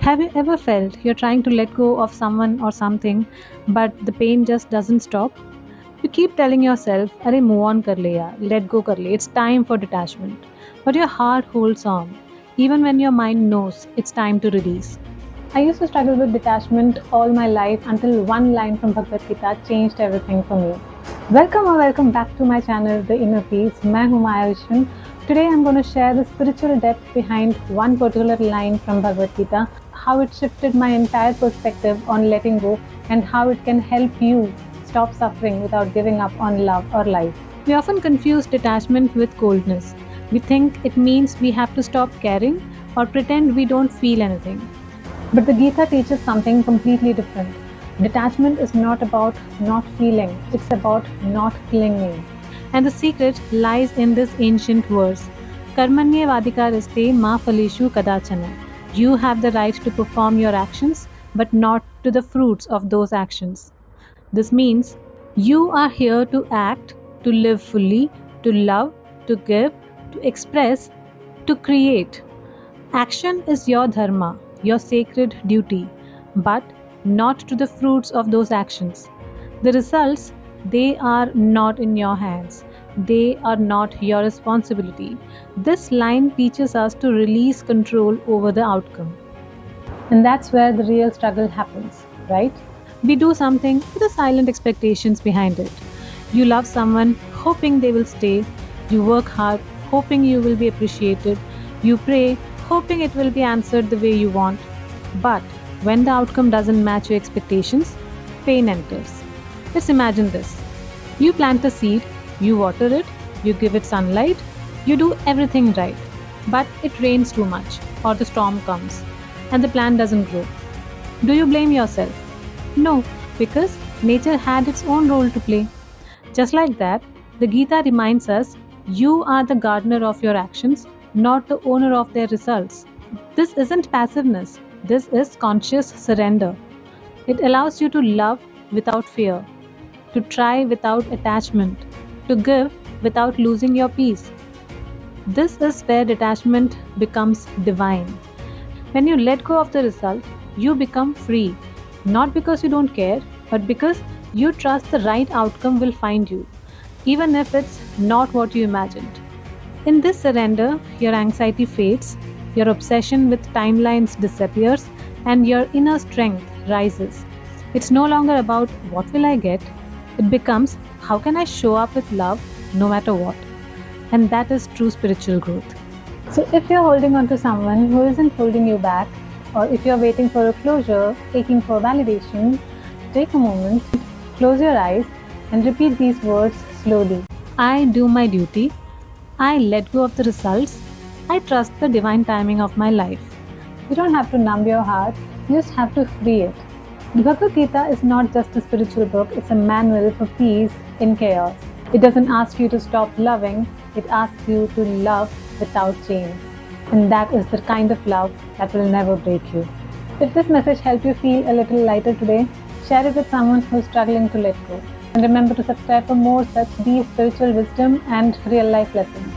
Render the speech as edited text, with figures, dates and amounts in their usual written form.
Have you ever felt you're trying to let go of someone or something, but the pain just doesn't stop? You keep telling yourself, "Arey, move on kar le yaar, let go kar le, it's time for detachment." But your heart holds on, even when your mind knows it's time to release. I used to struggle with detachment all my life until one line from Bhagavad Gita changed everything for me. Welcome back to my channel, The Inner Peace. मैं हूँ माया विश्वन. Today I'm going to share the spiritual depth behind one particular line from Bhagavad Gita, how it shifted my entire perspective on letting go, and how it can help you stop suffering without giving up on love or life. We often confuse detachment with coldness. We think it means we have to stop caring or pretend we don't feel anything. But the Gita teaches something completely different. Detachment is not about not feeling, it's about not clinging. And the secret lies in this ancient verse Karmanyevadhikariste ma phaleshu kadachana. You have the right to perform your actions, but not to the fruits of those actions. This means you are here to act, to live fully, to love, to give, to express, to create. Action is your dharma, your sacred duty, but not to the fruits of those actions. The results, they are not in your hands. They are not your responsibility. This line teaches us to release control over the outcome. And that's where the real struggle happens, right? We do something with the silent expectations behind it. You love someone, hoping they will stay. You work hard, hoping you will be appreciated. You pray, hoping it will be answered the way you want. But when the outcome doesn't match your expectations, pain enters. Let's imagine this. You plant a seed, you water it, you give it sunlight, you do everything right. But it rains too much, or the storm comes, and the plant doesn't grow. Do you blame yourself? No, because nature had its own role to play. Just like that, the Gita reminds us you are the gardener of your actions, not the owner of their results. This isn't passiveness, this is conscious surrender. It allows you to love without fear, to try without attachment, to give without losing your peace. This is where detachment becomes divine. When you let go of the result, you become free, not because you don't care, but because you trust the right outcome will find you, even if it's not what you imagined. In this surrender, your anxiety fades, your obsession with timelines disappears, and your inner strength rises. It's no longer about what will I get, it becomes how can I show up with love no matter what. And that is true spiritual growth. So, if you're holding on to someone who isn't holding you back, or if you're waiting for a closure, aching for validation, take a moment, close your eyes, and repeat these words slowly. I do my duty. I let go of the results. I trust the divine timing of my life. You don't have to numb your heart, you just have to free it. The Bhagavad Gita is not just a spiritual book, it's a manual for peace in chaos. It doesn't ask you to stop loving, it asks you to love without chains. And that is the kind of love that will never break you. If this message helped you feel a little lighter today, share it with someone who's struggling to let go. And remember to subscribe for more such deep spiritual wisdom and real life lessons.